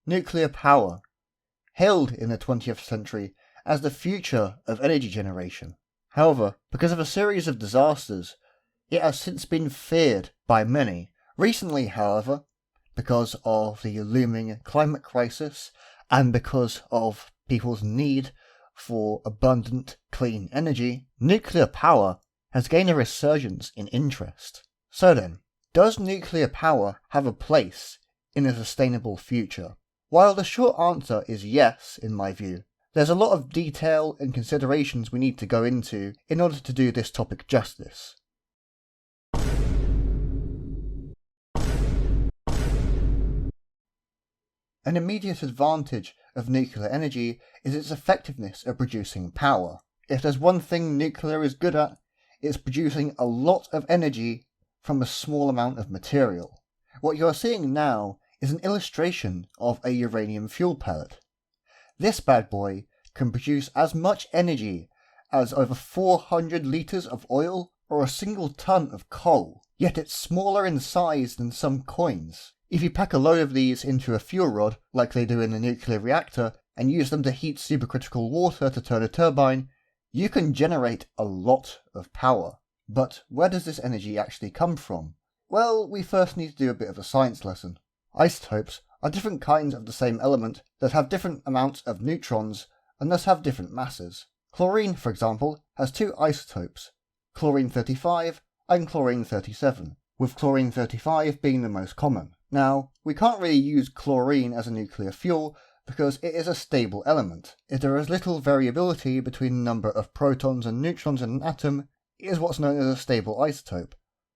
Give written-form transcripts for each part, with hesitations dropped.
Nuclear power, hailed in the 20th century as the future of energy generation. However, because of a series of disasters, it has since been feared by many. Recently, however, because of the looming climate crisis and because of people's need for abundant, clean energy, nuclear power has gained a resurgence in interest. So then, does nuclear power have a place in a sustainable future? While the short answer is yes, in my view, there's a lot of detail and considerations we need to go into in order to do this topic justice. An immediate advantage of nuclear energy is its effectiveness at producing power. If there's one thing nuclear is good at, it's producing a lot of energy from a small amount of material. What you're seeing now is an illustration of a uranium fuel pellet. This bad boy can produce as much energy as over 400 litres of oil or a single ton of coal, yet it's smaller in size than some coins. If you pack a load of these into a fuel rod, like they do in a nuclear reactor, and use them to heat supercritical water to turn a turbine, you can generate a lot of power. But where does this energy actually come from? Well, we first need to do a bit of a science lesson. Isotopes are different kinds of the same element that have different amounts of neutrons and thus have different masses. Chlorine, for example, has two isotopes, chlorine-35 and chlorine-37, with chlorine-35 being the most common. Now, we can't really use chlorine as a nuclear fuel because it is a stable element. If there is little variability between the number of protons and neutrons in an atom, it is what's known as a stable isotope.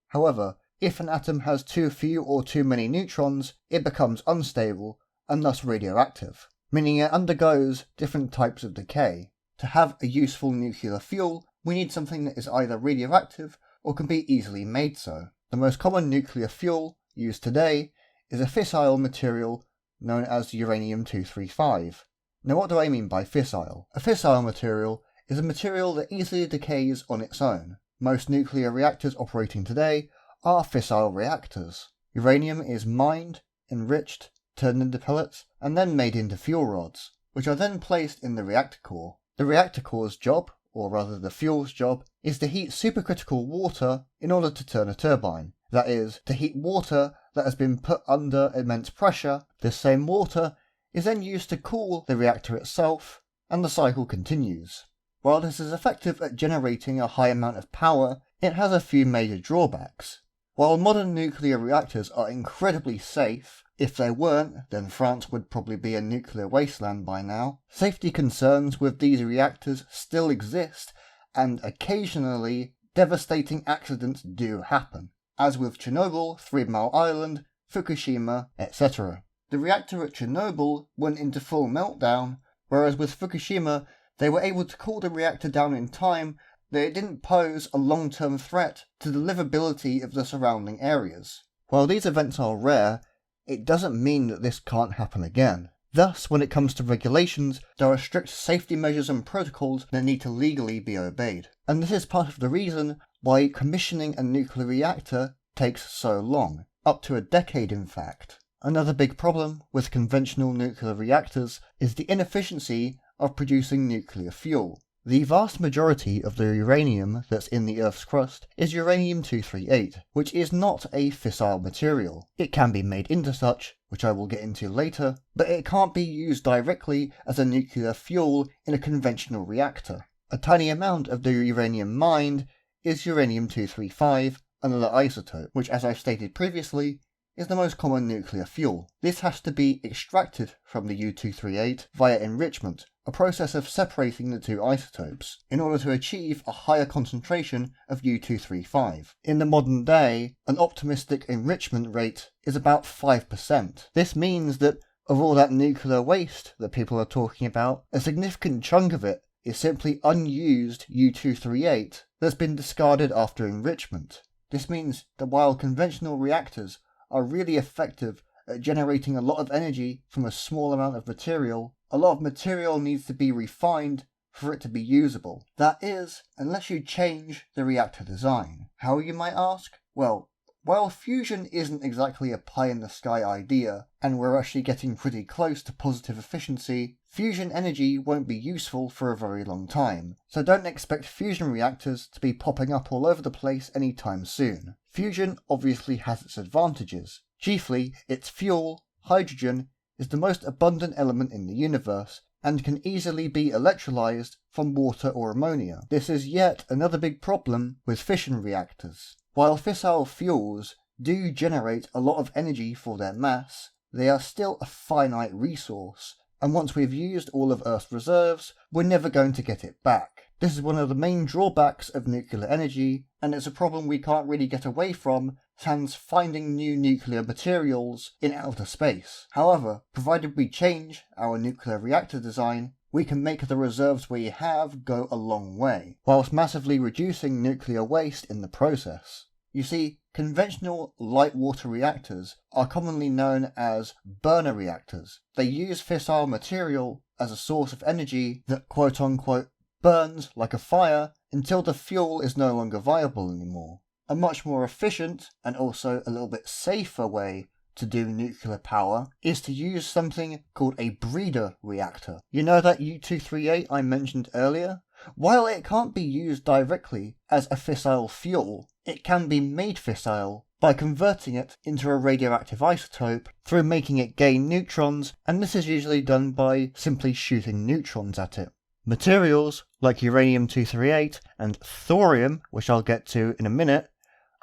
However, if an atom has too few or too many neutrons, it becomes unstable and thus radioactive, meaning it undergoes different types of decay. To have a useful nuclear fuel, we need something that is either radioactive or can be easily made so. The most common nuclear fuel used today is a fissile material known as uranium-235. Now, what do I mean by fissile? A fissile material is a material that easily decays on its own. Most nuclear reactors operating today are fissile reactors. Uranium is mined, enriched, turned into pellets, and then made into fuel rods, which are then placed in the reactor core. The reactor core's job, or rather the fuel's job, is to heat supercritical water in order to turn a turbine. That is, to heat water that has been put under immense pressure. This same water is then used to cool the reactor itself, and the cycle continues. While this is effective at generating a high amount of power, it has a few major drawbacks. While modern nuclear reactors are incredibly safe, if they weren't, then France would probably be a nuclear wasteland by now, safety concerns with these reactors still exist, and occasionally devastating accidents do happen, as with Chernobyl, 3 Mile Island, Fukushima, etc. The reactor at Chernobyl went into full meltdown, whereas with Fukushima they were able to cool the reactor down in time that it didn't pose a long-term threat to the livability of the surrounding areas. While these events are rare, it doesn't mean that this can't happen again. Thus, when it comes to regulations, there are strict safety measures and protocols that need to legally be obeyed. And this is part of the reason why commissioning a nuclear reactor takes so long, up to a decade in fact. Another big problem with conventional nuclear reactors is the inefficiency of producing nuclear fuel. The vast majority of the uranium that's in the Earth's crust is uranium-238, which is not a fissile material. It can be made into such, which I will get into later, but it can't be used directly as a nuclear fuel in a conventional reactor. A tiny amount of the uranium mined is uranium-235, another isotope, which, as I've stated previously, is the most common nuclear fuel. This has to be extracted from the U-238 via enrichment, a process of separating the two isotopes, in order to achieve a higher concentration of U-235. In the modern day, an optimistic enrichment rate is about 5%. This means that of all that nuclear waste that people are talking about, a significant chunk of it is simply unused U-238 that's been discarded after enrichment. This means that while conventional reactors are really effective at generating a lot of energy from a small amount of material, a lot of material needs to be refined for it to be usable. That is, unless you change the reactor design. How, you might ask? Well, While fusion isn't exactly a pie-in-the-sky idea, and we're actually getting pretty close to positive efficiency, fusion energy won't be useful for a very long time, so don't expect fusion reactors to be popping up all over the place anytime soon. Fusion obviously has its advantages. Chiefly, its fuel, hydrogen, is the most abundant element in the universe, and can easily be electrolyzed from water or ammonia. This is yet another big problem with fission reactors. While fissile fuels do generate a lot of energy for their mass, they are still a finite resource, and once we've used all of Earth's reserves, we're never going to get it back. This is one of the main drawbacks of nuclear energy, and it's a problem we can't really get away from, sans finding new nuclear materials in outer space. However, provided we change our nuclear reactor design, we can make the reserves we have go a long way, whilst massively reducing nuclear waste in the process. You see, conventional light water reactors are commonly known as burner reactors. They use fissile material as a source of energy that quote-unquote burns like a fire until the fuel is no longer viable anymore. A much more efficient and also a little bit safer way to do nuclear power is to use something called a breeder reactor. You know that U-238 I mentioned earlier? While it can't be used directly as a fissile fuel, it can be made fissile by converting it into a radioactive isotope through making it gain neutrons, and this is usually done by simply shooting neutrons at it. Materials like uranium-238 and thorium, which I'll get to in a minute,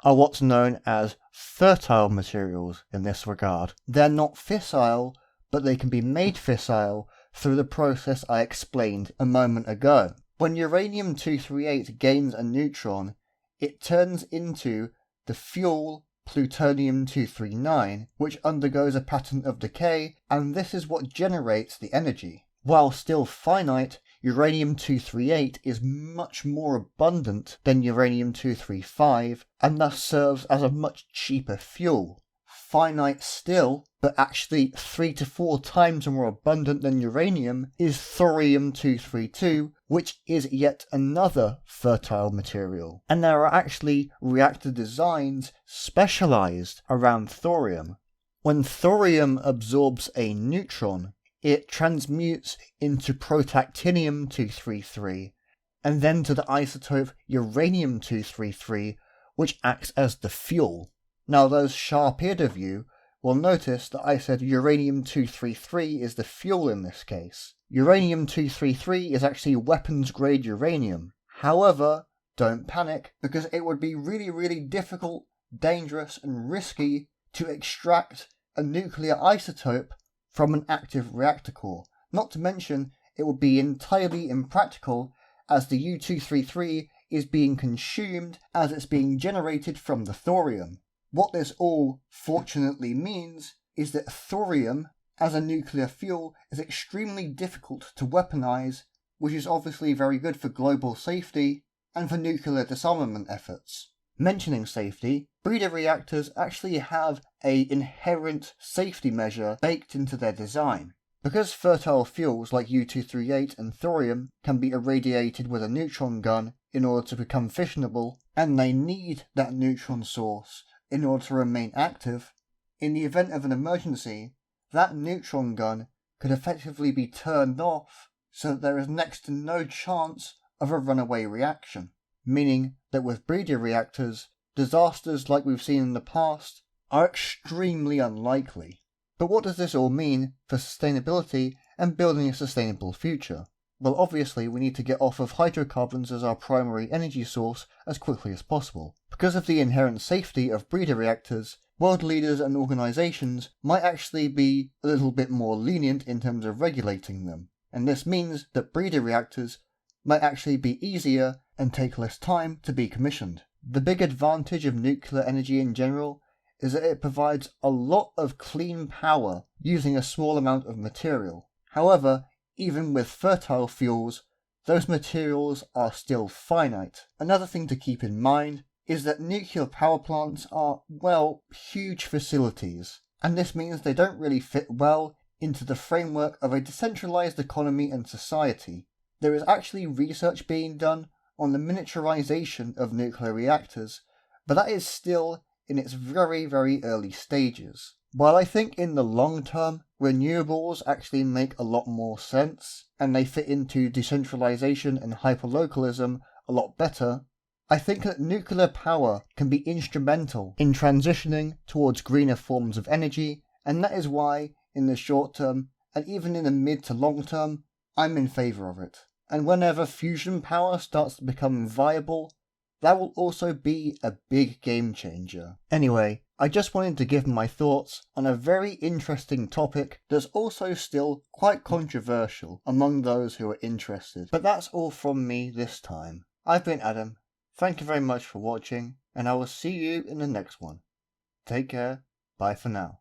are what's known as fertile materials in this regard. They're not fissile, but they can be made fissile through the process I explained a moment ago. When uranium-238 gains a neutron, it turns into the fuel plutonium-239, which undergoes a pattern of decay, and this is what generates the energy. While still finite, uranium-238 is much more abundant than uranium-235, and thus serves as a much cheaper fuel. Finite still, but actually 3 to 4 times more abundant than uranium, is thorium-232, which is yet another fertile material. And there are actually reactor designs specialized around thorium. When thorium absorbs a neutron, it transmutes into protactinium-233, and then to the isotope uranium-233, which acts as the fuel. Now those sharp-eared of you will notice that I said uranium-233 is the fuel in this case. Uranium-233 is actually weapons-grade uranium. However, don't panic, because it would be really difficult, dangerous and risky to extract a nuclear isotope from an active reactor core. Not to mention, it would be entirely impractical as the U-233 is being consumed as it's being generated from the thorium. What this all fortunately means is that thorium as a nuclear fuel is extremely difficult to weaponize, which is obviously very good for global safety and for nuclear disarmament efforts. Mentioning safety, breeder reactors actually have an inherent safety measure baked into their design. Because fertile fuels like U-238 and thorium can be irradiated with a neutron gun in order to become fissionable, and they need that neutron source in order to remain active, in the event of an emergency, that neutron gun could effectively be turned off so that there is next to no chance of a runaway reaction. Meaning that with breeder reactors, disasters like we've seen in the past are extremely unlikely. But what does this all mean for sustainability and building a sustainable future? Well, obviously we need to get off of hydrocarbons as our primary energy source as quickly as possible. Because of the inherent safety of breeder reactors, world leaders and organisations might actually be a little bit more lenient in terms of regulating them. And this means that breeder reactors might actually be easier and take less time to be commissioned. The big advantage of nuclear energy in general is that it provides a lot of clean power using a small amount of material. However, even with fertile fuels, those materials are still finite. Another thing to keep in mind is that nuclear power plants are, well, huge facilities, and this means they don't really fit well into the framework of a decentralized economy and society. There is actually research being done on the miniaturization of nuclear reactors, but that is still in its very, very early stages. While I think in the long term, renewables actually make a lot more sense, and they fit into decentralization and hyperlocalism a lot better, I think that nuclear power can be instrumental in transitioning towards greener forms of energy, and that is why, in the short term, and even in the mid to long term, I'm in favour of it. And whenever fusion power starts to become viable, that will also be a big game changer. Anyway, I just wanted to give my thoughts on a very interesting topic that's also still quite controversial among those who are interested. But that's all from me this time. I've been Adam. Thank you very much for watching, and I will see you in the next one. Take care. Bye for now.